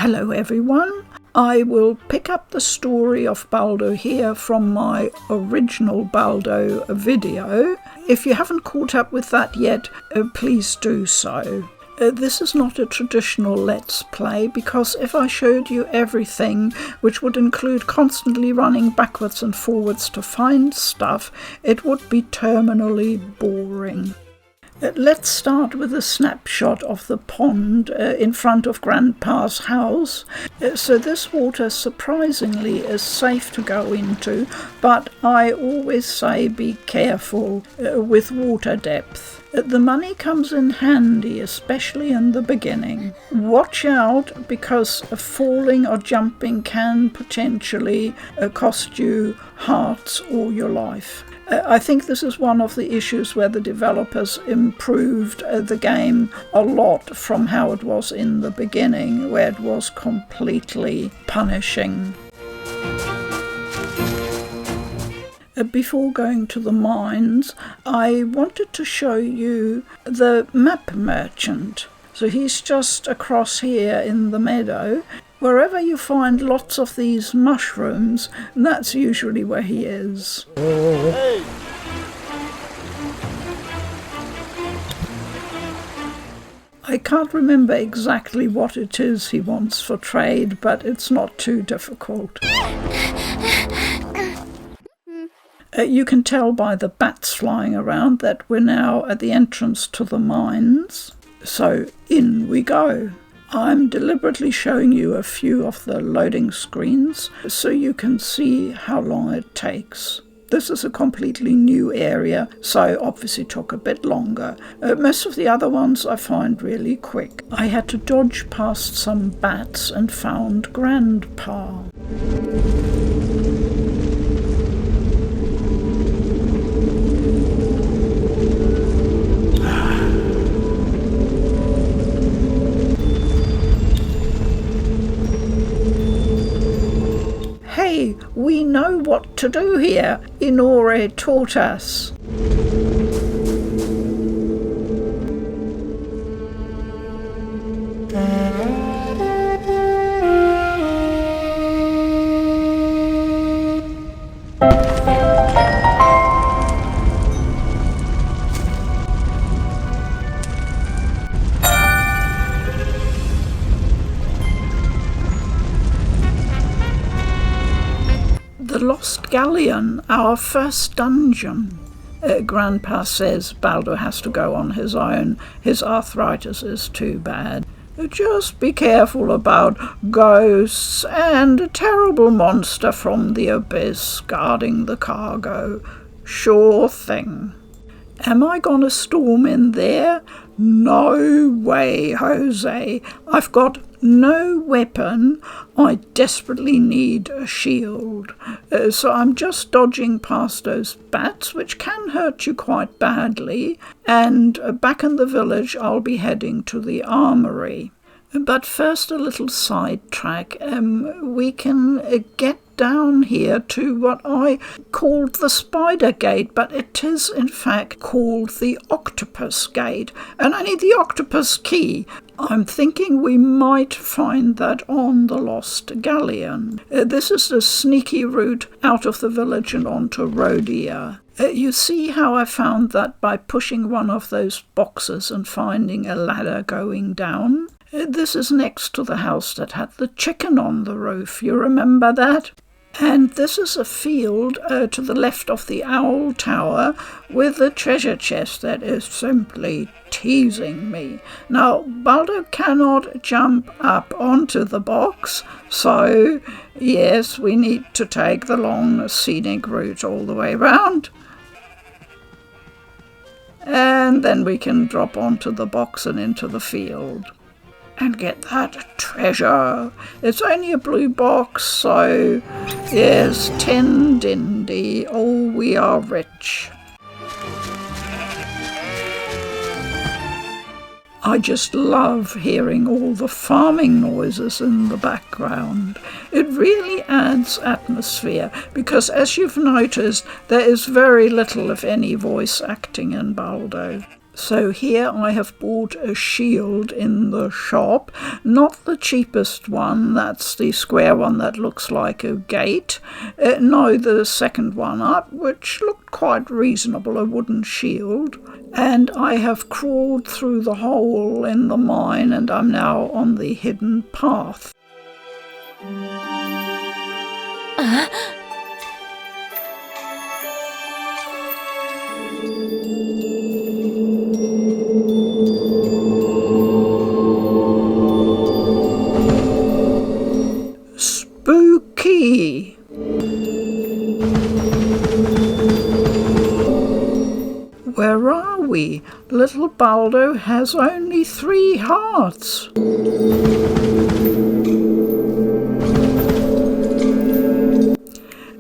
Hello everyone. I will pick up the story of Baldo here from my original Baldo video. If you haven't caught up with that yet, please do so. This is not a traditional Let's Play, because if I showed you everything, which would include constantly running backwards and forwards to find stuff, it would be terminally boring. Let's start with a snapshot of the pond in front of Grandpa's house. So this water surprisingly is safe to go into, but I always say be careful with water depth. The money comes in handy, especially in the beginning. Watch out, because falling or jumping can potentially cost you hearts or your life. I think this is one of the issues where the developers improved the game a lot from how it was in the beginning, where it was completely punishing. Before going to the mines, I wanted to show you the map merchant. So he's just across here in the meadow. Wherever you find lots of these mushrooms, that's usually where he is. Hey. I can't remember exactly what it is he wants for trade, but it's not too difficult. You can tell by the bats flying around that we're now at the entrance to the mines. So in we go. I'm deliberately showing you a few of the loading screens so you can see how long it takes. This is a completely new area, so obviously took a bit longer. Most of the other ones I find really quick. I had to dodge past some bats and found Grandpa. Hey, we know what to do here. Inore taught us. The Lost Galleon, our first dungeon. Grandpa says Baldo has to go on his own. His arthritis is too bad. Just be careful about ghosts and a terrible monster from the abyss guarding the cargo. Sure thing. Am I gonna storm in there? No way, Jose. I've got no weapon. I desperately need a shield. So I'm just dodging past those bats, which can hurt you quite badly. And back in the village, I'll be heading to the armory. But first, a little sidetrack. We can get down here to what I called the Spider Gate, but it is in fact called the Octopus Gate, and I need the octopus key. I'm thinking we might find that on the Lost Galleon. This is the sneaky route out of the village and onto Rodia. You see how I found that by pushing one of those boxes and finding a ladder going down? This is next to the house that had the chicken on the roof, you remember that? And this is a field to the left of the Owl Tower with a treasure chest that is simply teasing me. Now, Baldo cannot jump up onto the box, so yes, we need to take the long scenic route all the way round. And then we can drop onto the box and into the field. And get that treasure. It's only a blue box, so yes, 10 dindy. Oh, we are rich. I just love hearing all the farming noises in the background. It really adds atmosphere, because as you've noticed, there is very little, if any, voice acting in Baldo. So here I have bought a shield in the shop, not the cheapest one, that's the square one that looks like a gate. No, the second one up, which looked quite reasonable, a wooden shield. And I have crawled through the hole in the mine, and I'm now on the hidden path. Spooky! Where are we? Little Baldo has only 3 hearts.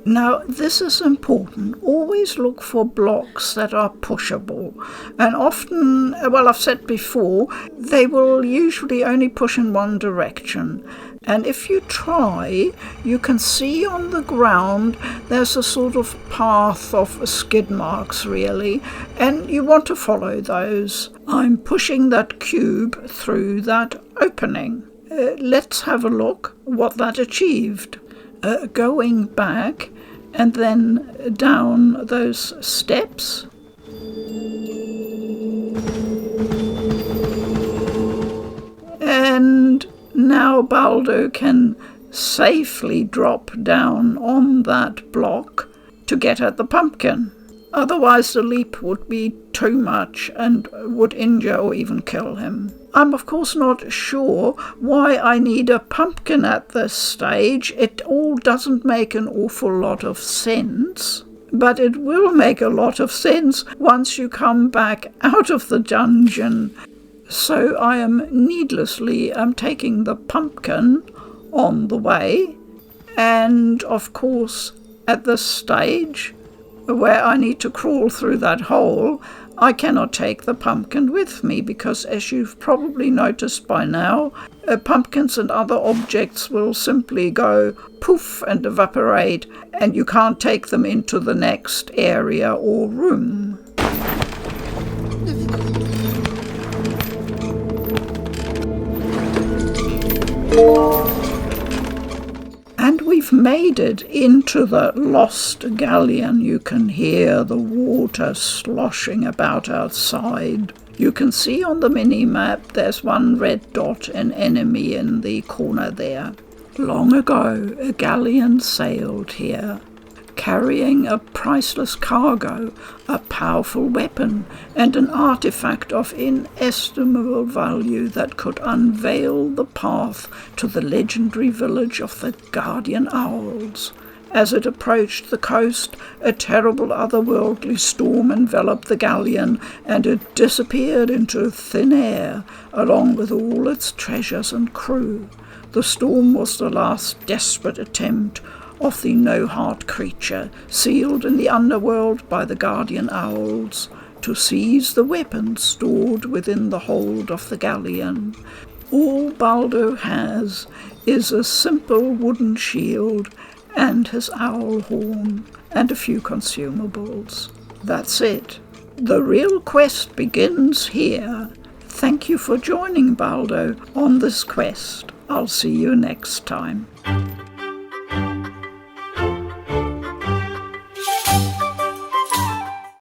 Now, this is important. Always look for blocks that are pushable. And often, well, I've said before, they will usually only push in one direction. And if you try, you can see on the ground there's a sort of path of skid marks, really, and you want to follow those. I'm pushing that cube through that opening. Let's have a look what that achieved. Going back and then down those steps. And now Baldo can safely drop down on that block to get at the pumpkin. Otherwise the leap would be too much and would injure or even kill him. I'm of course not sure why I need a pumpkin at this stage. It all doesn't make an awful lot of sense. But it will make a lot of sense once you come back out of the dungeon. So I am needlessly taking the pumpkin on the way. And of course at this stage, where I need to crawl through that hole, I cannot take the pumpkin with me because, as you've probably noticed by now, pumpkins and other objects will simply go poof and evaporate, and you can't take them into the next area or room. And we've made it into the Lost Galleon. You can hear the water sloshing about outside. You can see on the mini-map there's one red dot, an enemy in the corner there. Long ago, a galleon sailed here, carrying a priceless cargo, a powerful weapon, and an artifact of inestimable value that could unveil the path to the legendary village of the Guardian Owls. As it approached the coast, a terrible otherworldly storm enveloped the galleon, and it disappeared into thin air, along with all its treasures and crew. The storm was the last desperate attempt of the no-heart creature, sealed in the underworld by the Guardian Owls, to seize the weapons stored within the hold of the galleon. All Baldo has is a simple wooden shield and his owl horn and a few consumables. That's it. The real quest begins here. Thank you for joining Baldo on this quest. I'll see you next time.